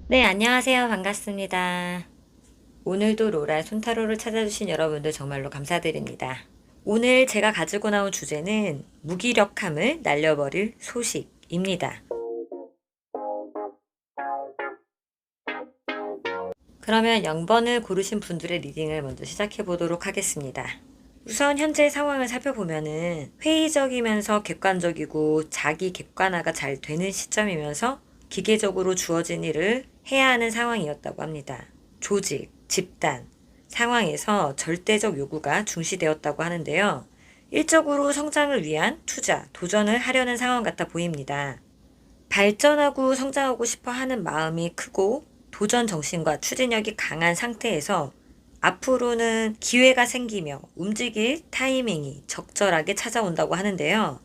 네, 안녕하세요. 반갑습니다. 오늘도 로라 손타로를 찾아주신 여러분들 정말로 감사드립니다. 오늘 제가 가지고 나온 주제는 무기력함을 날려버릴 소식입니다. 그러면 0번을 고르신 분들의 리딩을 먼저 시작해 보도록 하겠습니다. 우선 현재 상황을 살펴보면은 회의적이면서 객관적이고 자기 객관화가 잘 되는 시점이면서 기계적으로 주어진 일을 해야 하는 상황이었다고 합니다. 조직, 집단, 상황에서 절대적 요구가 중시되었다고 하는데요. 일적으로 성장을 위한 투자, 도전을 하려는 상황 같아 보입니다. 발전하고 성장하고 싶어 하는 마음이 크고 도전 정신과 추진력이 강한 상태에서 앞으로는 기회가 생기며 움직일 타이밍이 적절하게 찾아온다고 하는데요.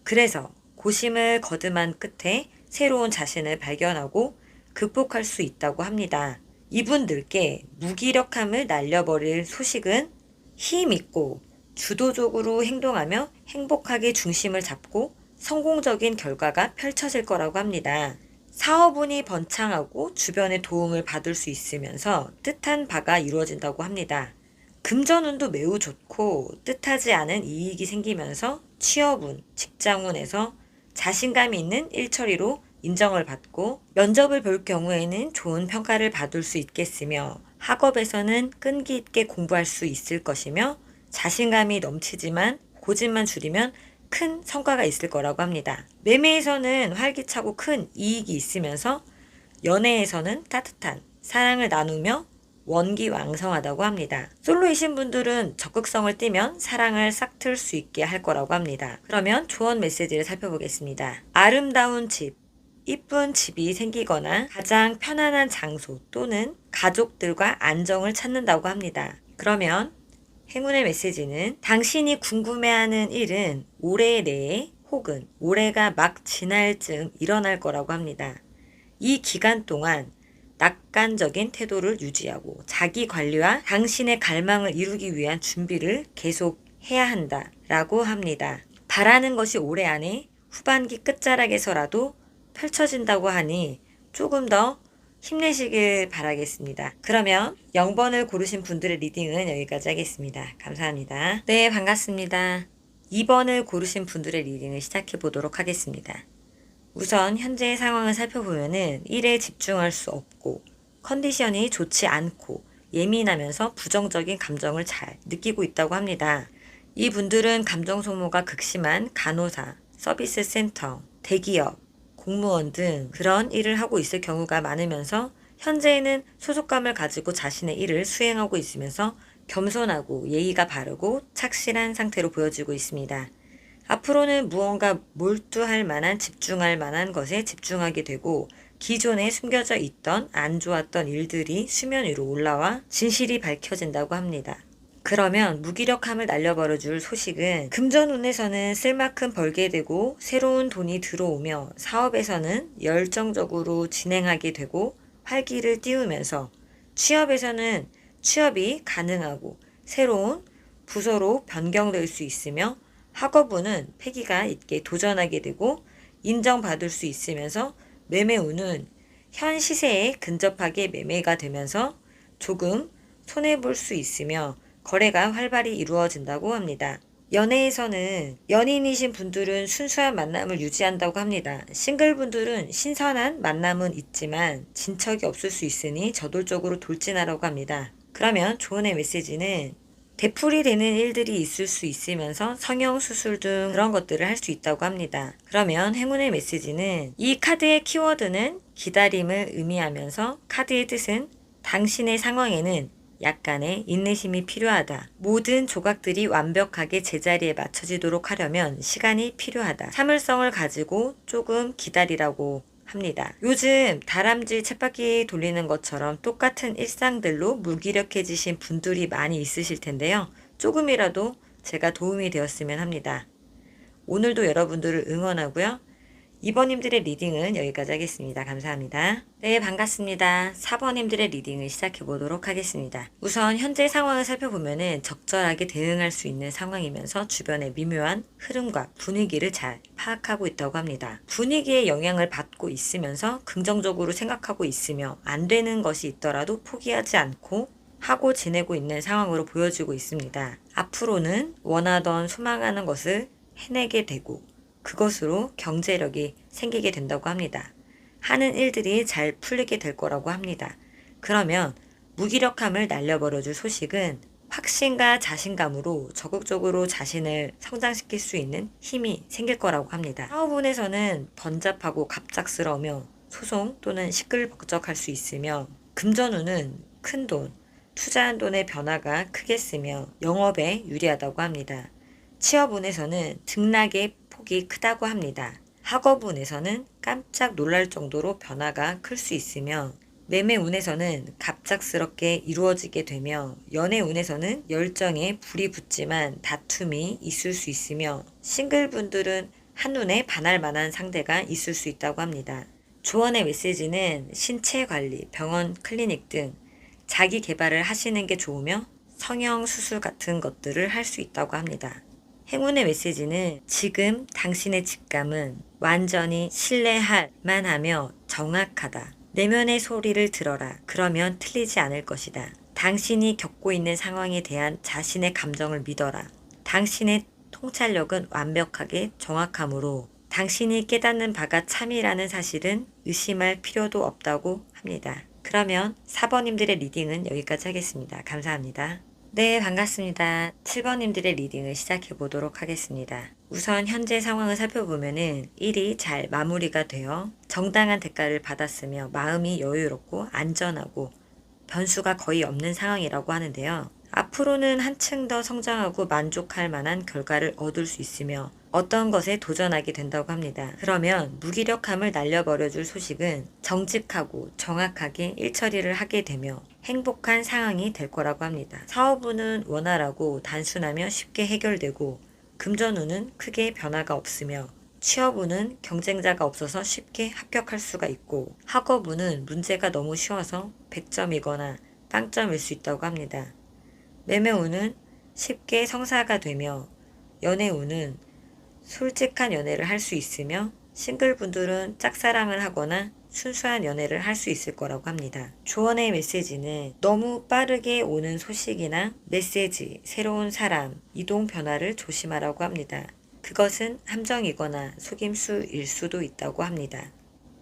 그래서 고심을 거듭한 끝에 새로운 자신을 발견하고 극복할 수 있다고 합니다. 이분들께 무기력함을 날려버릴 소식은 힘있고 주도적으로 행동하며 행복하게 중심을 잡고 성공적인 결과가 펼쳐질 거라고 합니다. 사업운이 번창하고 주변의 도움을 받을 수 있으면서 뜻한 바가 이루어진다고 합니다. 금전운도 매우 좋고 뜻하지 않은 이익이 생기면서 취업운, 직장운에서 자신감이 있는 일처리로 인정을 받고 면접을 볼 경우에는 좋은 평가를 받을 수 있겠으며 학업에서는 끈기 있게 공부할 수 있을 것이며 자신감이 넘치지만 고집만 줄이면 큰 성과가 있을 거라고 합니다. 매매에서는 활기차고 큰 이익이 있으면서 연애에서는 따뜻한 사랑을 나누며 원기왕성하다고 합니다. 솔로이신 분들은 적극성을 띠면 사랑을 싹 틀 수 있게 할 거라고 합니다. 그러면 조언 메시지를 살펴보겠습니다. 아름다운 집, 이쁜 집이 생기거나 가장 편안한 장소 또는 가족들과 안정을 찾는다고 합니다. 그러면 행운의 메시지는 당신이 궁금해하는 일은 올해 내에 혹은 올해가 막 지날 즈음 일어날 거라고 합니다. 이 기간 동안 낙관적인 태도를 유지하고 자기 관리와 당신의 갈망을 이루기 위한 준비를 계속 해야 한다 라고 합니다. 바라는 것이 올해 안에 후반기 끝자락에서라도 펼쳐진다고 하니 조금 더 힘내시길 바라겠습니다. 그러면 0번을 고르신 분들의 리딩은 여기까지 하겠습니다. 감사합니다. 네, 반갑습니다. 2번을 고르신 분들의 리딩을 시작해 보도록 하겠습니다. 우선 현재의 상황을 살펴보면은 일에 집중할 수 없고 컨디션이 좋지 않고 예민하면서 부정적인 감정을 잘 느끼고 있다고 합니다. 이 분들은 감정 소모가 극심한 간호사, 서비스 센터, 대기업, 공무원 등 그런 일을 하고 있을 경우가 많으면서 현재에는 소속감을 가지고 자신의 일을 수행하고 있으면서 겸손하고 예의가 바르고 착실한 상태로 보여지고 있습니다. 앞으로는 무언가 몰두할 만한 집중할 만한 것에 집중하게 되고 기존에 숨겨져 있던 안 좋았던 일들이 수면 위로 올라와 진실이 밝혀진다고 합니다. 그러면 무기력함을 날려버려 줄 소식은 금전운에서는 쓸 만큼 벌게 되고 새로운 돈이 들어오며 사업에서는 열정적으로 진행하게 되고 활기를 띄우면서 취업에서는 취업이 가능하고 새로운 부서로 변경될 수 있으며 학업운은 패기가 있게 도전하게 되고 인정받을 수 있으면서 매매운은 현 시세에 근접하게 매매가 되면서 조금 손해볼 수 있으며 거래가 활발히 이루어진다고 합니다. 연애에서는 연인이신 분들은 순수한 만남을 유지한다고 합니다. 싱글분들은 신선한 만남은 있지만 진척이 없을 수 있으니 저돌적으로 돌진하라고 합니다. 그러면 조언의 메시지는 되풀이 되는 일들이 있을 수 있으면서 성형수술 등 그런 것들을 할 수 있다고 합니다. 그러면 행운의 메시지는 이 카드의 키워드는 기다림을 의미하면서 카드의 뜻은 당신의 상황에는 약간의 인내심이 필요하다. 모든 조각들이 완벽하게 제자리에 맞춰지도록 하려면 시간이 필요하다. 참을성을 가지고 조금 기다리라고 합니다. 요즘 다람쥐 쳇바퀴 돌리는 것처럼 똑같은 일상들로 무기력해지신 분들이 많이 있으실 텐데요. 조금이라도 제가 도움이 되었으면 합니다. 오늘도 여러분들을 응원하고요. 2번님들의 리딩은 여기까지 하겠습니다. 감사합니다. 네, 반갑습니다. 4번님들의 리딩을 시작해 보도록 하겠습니다. 우선 현재 상황을 살펴보면은 적절하게 대응할 수 있는 상황이면서 주변의 미묘한 흐름과 분위기를 잘 파악하고 있다고 합니다. 분위기에 영향을 받고 있으면서 긍정적으로 생각하고 있으며 안 되는 것이 있더라도 포기하지 않고 하고 지내고 있는 상황으로 보여지고 있습니다. 앞으로는 원하던 소망하는 것을 해내게 되고 그것으로 경제력이 생기게 된다고 합니다. 하는 일들이 잘 풀리게 될 거라고 합니다. 그러면 무기력함을 날려버려 줄 소식은 확신과 자신감으로 적극적으로 자신을 성장시킬 수 있는 힘이 생길 거라고 합니다. 사업운에서는 번잡하고 갑작스러우며 소송 또는 시끌벅적할 수 있으며 금전운은 큰돈, 투자한 돈의 변화가 크겠으며 영업에 유리하다고 합니다. 취업운에서는 등락의 폭이 크다고 합니다. 학업운에서는 깜짝 놀랄 정도로 변화가 클 수 있으며 매매운에서는 갑작스럽게 이루어지게 되며 연애운에서는 열정에 불이 붙지만 다툼이 있을 수 있으며 싱글분들은 한눈에 반할 만한 상대가 있을 수 있다고 합니다. 조언의 메시지는 신체 관리, 병원, 클리닉 등 자기 개발을 하시는 게 좋으며 성형 수술 같은 것들을 할 수 있다고 합니다. 행운의 메시지는 지금 당신의 직감은 완전히 신뢰할 만하며 정확하다. 내면의 소리를 들어라. 그러면 틀리지 않을 것이다. 당신이 겪고 있는 상황에 대한 자신의 감정을 믿어라. 당신의 통찰력은 완벽하게 정확하므로 당신이 깨닫는 바가 참이라는 사실은 의심할 필요도 없다고 합니다. 그러면 4번님들의 리딩은 여기까지 하겠습니다. 감사합니다. 네, 반갑습니다. 7번님들의 리딩을 시작해 보도록 하겠습니다. 우선 현재 상황을 살펴보면은 일이 잘 마무리가 되어 정당한 대가를 받았으며 마음이 여유롭고 안전하고 변수가 거의 없는 상황이라고 하는데요. 앞으로는 한층 더 성장하고 만족할 만한 결과를 얻을 수 있으며 어떤 것에 도전하게 된다고 합니다. 그러면 무기력함을 날려버려 줄 소식은 정직하고 정확하게 일처리를 하게 되며 행복한 상황이 될 거라고 합니다. 사업운은 원활하고 단순하며 쉽게 해결되고 금전운은 크게 변화가 없으며 취업운은 경쟁자가 없어서 쉽게 합격할 수가 있고 학업운은 문제가 너무 쉬워서 100점이거나 빵점일 수 있다고 합니다. 매매운은 쉽게 성사가 되며 연애운은 솔직한 연애를 할 수 있으며 싱글분들은 짝사랑을 하거나 순수한 연애를 할 수 있을 거라고 합니다. 조언의 메시지는 너무 빠르게 오는 소식이나 메시지, 새로운 사람, 이동 변화를 조심하라고 합니다. 그것은 함정이거나 속임수일 수도 있다고 합니다.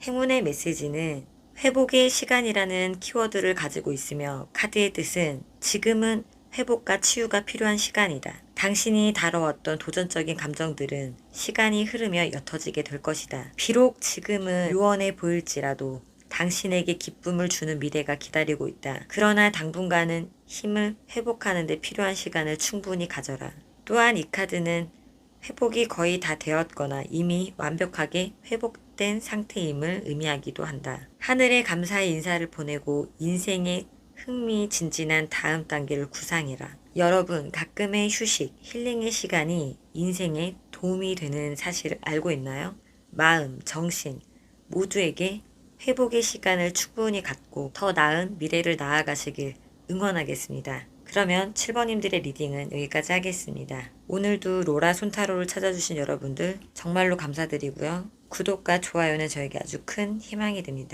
행운의 메시지는 회복의 시간이라는 키워드를 가지고 있으며 카드의 뜻은 지금은 회복과 치유가 필요한 시간이다. 당신이 다뤄왔던 도전적인 감정들은 시간이 흐르며 옅어지게 될 것이다. 비록 지금은 요원해 보일지라도 당신에게 기쁨을 주는 미래가 기다리고 있다. 그러나 당분간은 힘을 회복하는 데 필요한 시간을 충분히 가져라. 또한 이 카드는 회복이 거의 다 되었거나 이미 완벽하게 회복된 상태임을 의미하기도 한다. 하늘에 감사의 인사를 보내고 인생의 흥미진진한 다음 단계를 구상해라. 여러분, 가끔의 휴식, 힐링의 시간이 인생에 도움이 되는 사실을 알고 있나요? 마음, 정신 모두에게 회복의 시간을 충분히 갖고 더 나은 미래를 나아가시길 응원하겠습니다. 그러면 7번님들의 리딩은 여기까지 하겠습니다. 오늘도 로라 손타로를 찾아주신 여러분들 정말로 감사드리고요. 구독과 좋아요는 저에게 아주 큰 희망이 됩니다.